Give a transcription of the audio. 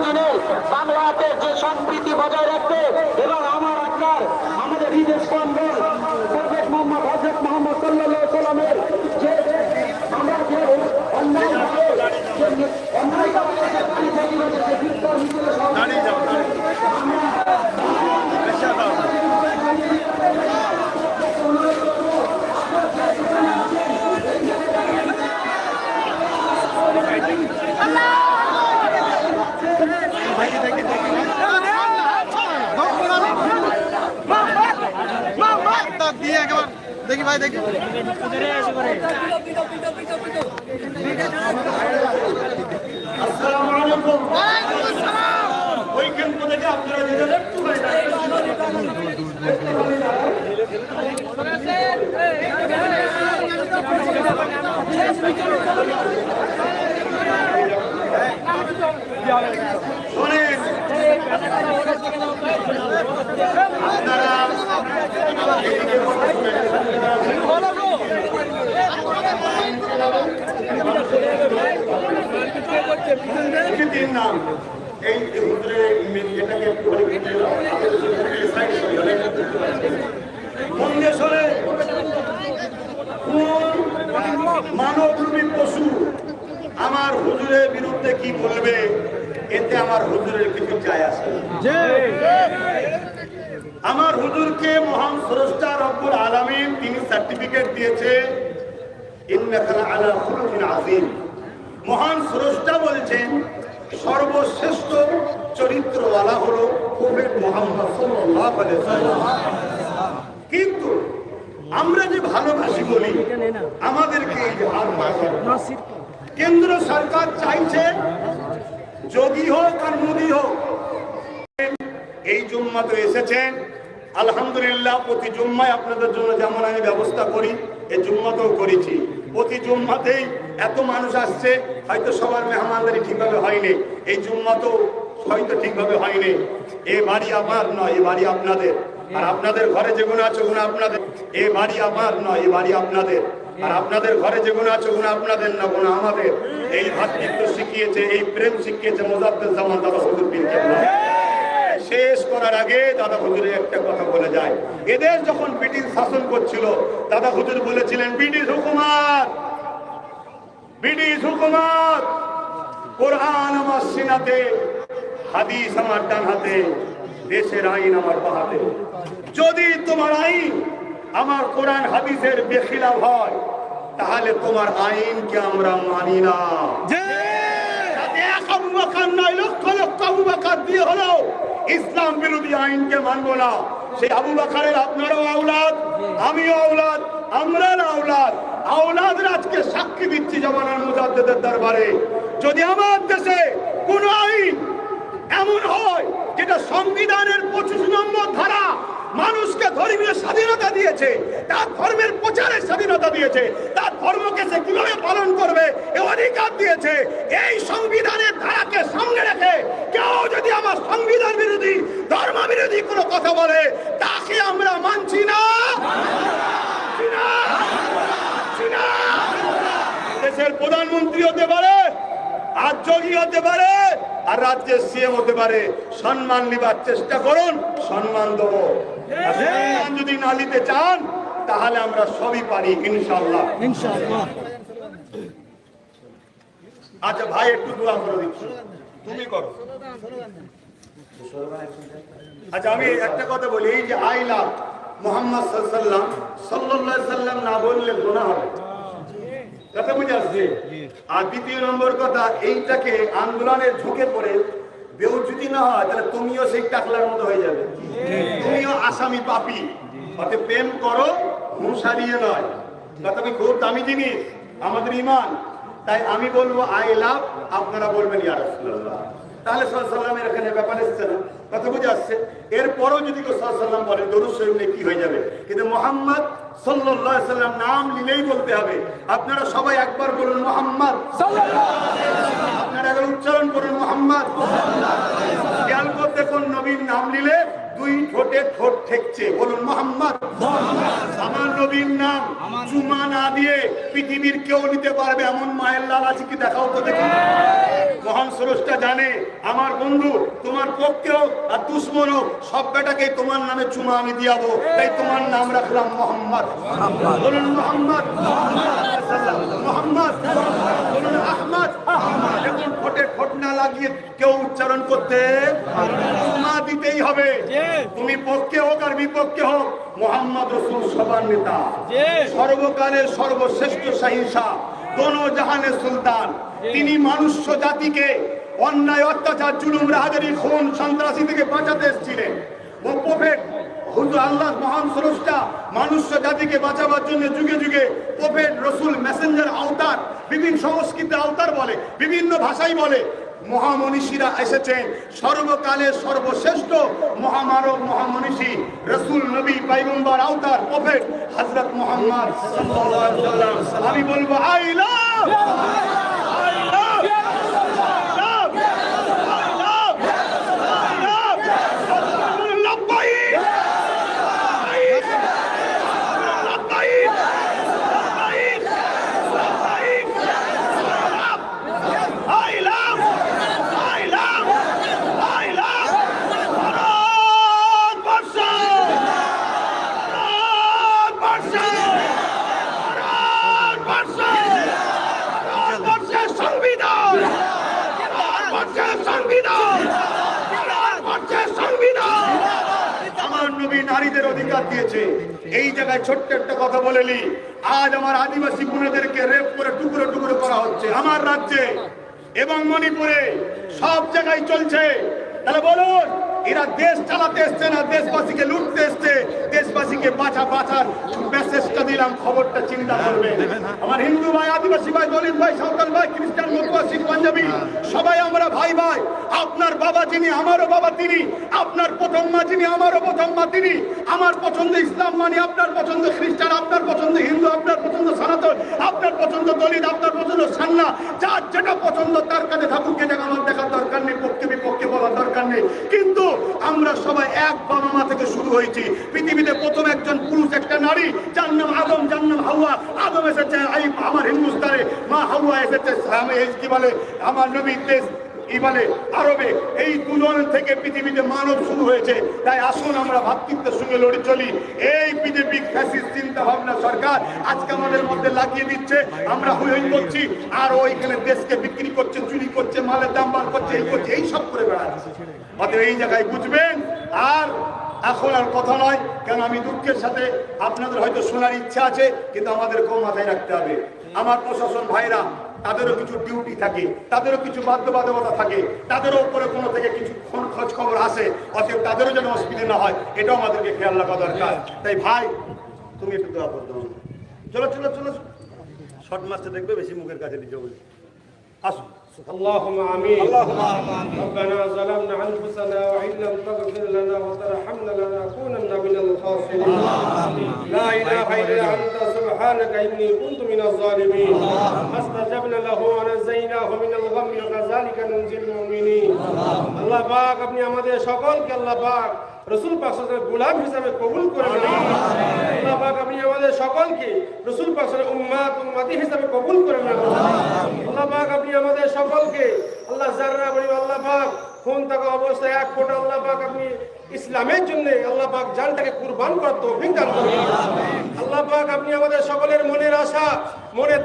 দিনে বাংলাতে যে সম্প্রীতি বজায় রাখতে এবং আমাদের বিদেশ কন্দন প্রফেট মোহাম্মদ হযরত মুহাম্মদ সাল্লাল্লাহু আলাইহি সাল্লামের যে আমরা যে অন্যায়ভাবে দেখি ভাই দেখি আসসালামু আলাইকুম। ওই কেন্দ্র থেকে আপনারা শোনেন, আপনারা নাম এই এটাকে মানবরূপী পশু আমার হুজুরের বিরুদ্ধে কি বলবে, এতে আমার হুজুরের কিছু যায় আসে। আমার হুজুরকে মহান স্রষ্টা রব্বুল আলামিন তিনি সার্টিফিকেট দিয়েছে, ইন্নাকা আলা খুলুকিন আযীম। মহান স্রষ্টা বলছেন সর্বশ্রেষ্ঠ চরিত্রওয়ালা হলো প্রফেট মুহাম্মদ সাল্লাল্লাহু আলাইহি ওয়াসাল্লাম। কিন্তু আমরা যে ভালোবাসি বলি, আমাদেরকে এই যে কেন্দ্র সরকার চাইছে যোগী হোক আর মোদী হোক, এই জুম্মাতে এসেছেন আলহামদুলিল্লাহ। প্রতি জুম্মায় আপনাদের জন্য যেমন আমি ব্যবস্থা করি, এই জুম্মাতেও করেছি। প্রতি জুম্মাতেই এত মানুষ আসছে, হয়তো সবার মেহমানদারি ঠিকভাবে হয়নি, এই জুম্মাতেও হয়তো ঠিকভাবে হয়নি। এ বাড়ি আমার নয়, এ বাড়ি আপনাদের। আর আপনাদের ঘরে যেগুলো আছে ওগুলো আপনাদের। এ বাড়ি আমার নয়, এ বাড়ি আপনাদের। আর আপনাদের ঘরে যেগুলো আছে ওগুলো আপনাদের না, ওগুলো আমাদের। এই ভাতৃত্ব শিখিয়েছে, এই প্রেম শিখিয়েছে মোজাদ্দেদ জামান দাদা হুজুর পীর কেবলা। শেষ করার আগে দাদা হুজুরের একটা কথা বলে যায়, এদের যখন ব্রিটিশ শাসন করছিল দাদা হুজুর বলেছিলেন, ব্রিটিশ হুকুমত, কোরআন আমার সিনাতে, হাদিস আমার ডান হাতে, দেশের আইন আমার বাঁ হাতে। যদি তোমার আইন আমার কোরআন হাদিসের বেখিলাফ হয়, তাহলে তোমার আইনকে আমরা মানি না। আবু বকর নয়, লক্ষ লক্ষ আবু বকর দিয়ে হলো ইসলাম বিরোধী আইনকে মানবো না। সেই আবু বকরের আপনারও আওলাদ, আমিও আওলাদ, আমরা আওলাদ। আওলাদরা আজকে সাক্ষী দিচ্ছি জামানার মুজাদ্দেদের দরবারে, যদি আমার দেশে কোন আইন এমন হয় যেটা সংবিধানের 25 নম্বর ধারা মানুষকে ধর্মীয় স্বাধীনতা দিয়েছে, তার ধর্মের প্রচারের স্বাধীনতা দিয়েছে, তার ধর্মকে সে কিভাবে পালন করবে এ অধিকার দিয়েছে, এই সংবিধানের ধারাকে সামনে রেখে কেউ যদি আমার সংবিধান বিরোধী, ধর্ম বিরোধী কোনো কথা বলে, তাকে আমরা মানছি না। দেশের প্রধানমন্ত্রী হতে পারে, আর যোগী হতে পারে, আর রাজ্যের সিএম হতে পারে। সম্মান নিবার চেষ্টা করুন, সম্মান দেবো। সম্মান যদি না নিতে চান তাহলে আমরা সবই পারি ইনশাআল্লাহ। আচ্ছা ভাই, একটু দোয়া করে দিচ্ছি, তুমি করো। আচ্ছা আমি একটা কথা বলি, এই যে আই লাভ মুহাম্মদ সাল্লাল্লাহু আলাইহি সাল্লাম না বললে গুনাহ হবে, কথা বুঝে আসছে? আর দ্বিতীয় নম্বর কথা, এইটাকে আন্দোলনের ঝুঁকে পড়ে বেউজ্জতি না হয়, তাহলে তুমিও সেই টাকলার মতো হয়ে যাবে, তুমিও আসামি পাপী। অতএব প্রেম করো, হুঁশারিয়ে নয়। কথা খুব দামি জিনিস আমাদের ঈমান। তাই আমি বলবো আই লাভ, আপনারা বলবেন ইয়া রাসূলুল্লাহ। তাহলে সাল্লাল্লাহু এখানে ব্যাপার এসছে না, কথা বুঝে আসছে? এরপরও যদি কেউ সাল্লাল্লাহু বলে দরুদ শরীফ নিয়ে কি হয়ে যাবে? কিন্তু মুহাম্মদ সাল্লাল্লাহু আলাইহি সাল্লাম নাম নিলেই বলতে হবে। আপনারা সবাই একবার বলুন মুহাম্মদ সাল্লাল্লাহু আলাইহি ওয়াসাল্লাম, আপনারা একবার উচ্চারণ করুন মুহাম্মদ সাল্লাল্লাহু আলাইহি ওয়াসাল্লাম। খেয়াল করতে কোন নবীর নাম নিলে 2 দুই ঠোঁটে ঠোঁট ঠেকছে, বলুন মোহাম্মদ। আমার নবীর নাম চুমা না দিয়ে পৃথিবীর কেউ নিতে পারবে এমন মায়ের লাল আছে কি? দেখাও তো দেখি। মহান স্রষ্টা জানে আমার বন্ধু তোমার পক্ষে হোক আর দুশ্মন হোক, সব বেটাকে তোমার নামে চুমা আমি দিয়াবো, তাই তোমার নাম রাখলাম মোহাম্মদ। বলুন মোহাম্মদ, মোহাম্মদ, বলুন আহমদ। এখন ঠোঁটে ঠোঁট না লাগিয়ে কেউ উচ্চারণ করতে চুমা দিতেই হবে। তুমি পক্ষে হোক আর বিপক্ষে হোক, মোহাম্মদ রসুল সবার নেতা, সর্বকালের সর্বশ্রেষ্ঠ শাহিনশাহ, দোনো জাহানের সুলতান। তিনি মানুষ্য জাতিকে অন্যায়, অত্যাচার, জুলুম, রাহাজারি, খুন, সন্ত্রাসী থেকে বাঁচাতে এসেছিলেন। ও প্রফেট হুজুর আল্লাহ মহান স্রষ্টা মানুষ্য জাতিকে বাঁচাবার জন্য যুগে যুগে প্রফেট, রসুল, মেসেঞ্জার, আওতার, বিভিন্ন সংস্কৃতি আওতার বলে, বিভিন্ন ভাষাই বলে, মহামনীষীরা এসেছেন। সর্বকালের সর্বশ্রেষ্ঠ মহামানব, মহামনীষী, রসুল, নবী, পয়গম্বর, আওতার, প্রফেট হযরত মুহাম্মদ সাল্লাল্লাহু আলাইহি ওয়াসাল্লাম। আমি বলবো আই লাভ, নারীদের অধিকার দিয়েছে। এই জায়গায় ছোট্ট একটা কথা বলেলি, আজ আমার আদিবাসী বোনেদেরকে রেপ করে টুকরো টুকরো করা হচ্ছে আমার রাজ্যে এবং মণিপুরে, সব জায়গায় চলছে। তাহলে বলুন, এরা দেশ চালাতে এসছে না দেশবাসীকে লুটতে এসছে? দেশবাসীকে বাঁচার মেসেজটা দিলাম, খবরটা চিন্তা করবে। আমার হিন্দু ভাই, আদিবাসী ভাই, দলিত ভাই, সাঁওতাল ভাই, খ্রিস্টান, মতুয়া, শিখ, পাঞ্জাবি, সবাই আমরা ভাই ভাই। আপনার বাবা যিনি, আমারও বাবা তিনি। আপনার প্রথম মা যিনি, আমারও প্রথম মা তিনি। আমার পছন্দ ইসলাম মানে, আপনার পছন্দ খ্রিস্টান, আপনার পছন্দ হিন্দু, আপনার পছন্দ সনাতন, আপনার পছন্দ দলিত, আপনার পছন্দ সান্না। যার যেটা পছন্দ তার কাছে থাকুক, এটা আমার দেখার দরকার নেই, পক্ষে বিপক্ষে বলার দরকার নেই। কিন্তু আমরা সবাই এক বাবা মা থেকে শুরু হয়েছি। পৃথিবীতে প্রথম একজন পুরুষ, একটা নারী, যার নাম আদম, যার নাম হাওয়া। আদম এসেছে আমার হিন্দুস্তানে, মা হাওয়া এসেছে কি বলে আমার নবীর দেশ বলে আরবে। এই দুজন থেকে পৃথিবীতে মানব শুরু হয়েছে। তাই আসুন আমরা ভ্রাতৃত্বের সঙ্গে লড়ে চলি। এই বিজেপি ফ্যাসিস্ট চিন্তা ভাবনা সরকার আজকে আমাদের মধ্যে লাগিয়ে দিচ্ছে, আমরা হই হই করছি, আর ওইখানে দেশকে বিক্রি করছে, চুরি করছে, মালের দাম বার করছে, এই করছে, এই সব করে বেড়াচ্ছে। অতএব এই জায়গায় বুঝবেন। আর এখন আর কথা নয়, কেন আমি দুঃখের সাথে, আপনাদের হয়তো শোনার ইচ্ছা আছে, কিন্তু আমাদেরকেও মাথায় রাখতে হবে, আমার প্রশাসন ভাইরা, তাদেরও কিছু ডিউটি থাকে, তাদেরও কিছু বাধ্যবাধকতা থাকে, তাদেরও উপরে কোনো থেকে কিছু খোঁজ খবর আসে। অতএব তাদেরও যেন অসুবিধা না হয়, এটাও আমাদেরকে খেয়াল রাখা দরকার। তাই ভাই, তুমি একটু দোয়া করতে হবে। চলো চলো চলো, শর্ট মাস্টার দেখবে, বেশি মুখের কাছে নিচে বলি। আসুন। اللهم آمين. اللهم آمين. ربنا ظلمنا أنفسنا وإن لم تغفر لنا وترحمنا لنكونن من الخاسرين. لا إله إلا أنت سبحانك إني كنت من الظالمين. فاستجبنا له ونجيناه من الغم وكذلك ننجي المؤمنين. আল্লাহ পাক, আপনি আমাদের সকলকে আল্লাহ পাক রাসূল পাক সাল্লাল্লাহু আলাইহি ওয়াসাল্লামের গোলাম হিসেবে কবুল করে নেন। আল্লাহ পাক, আপনি আমাদের সকলকে রাসূল পাক সাল্লাল্লাহু আলাইহি ওয়াসাল্লামের উম্মতি হিসেবে কবুল করে নেন। আল্লাহ পাক, আপনি আমাদের সকলকে আল্লাহ যারা বলি আল্লাহ পাক খুন থাকা অবস্থায় এক ফোঁটা আল্লাহ পাক আপনি ইসলামের জন্য আল্লাহ পাক জানটাকে কুরবান করার তৌফিক দান করুন। আল্লাহ পাক, আপনি আমাদের সকলের মনের আশা, মনের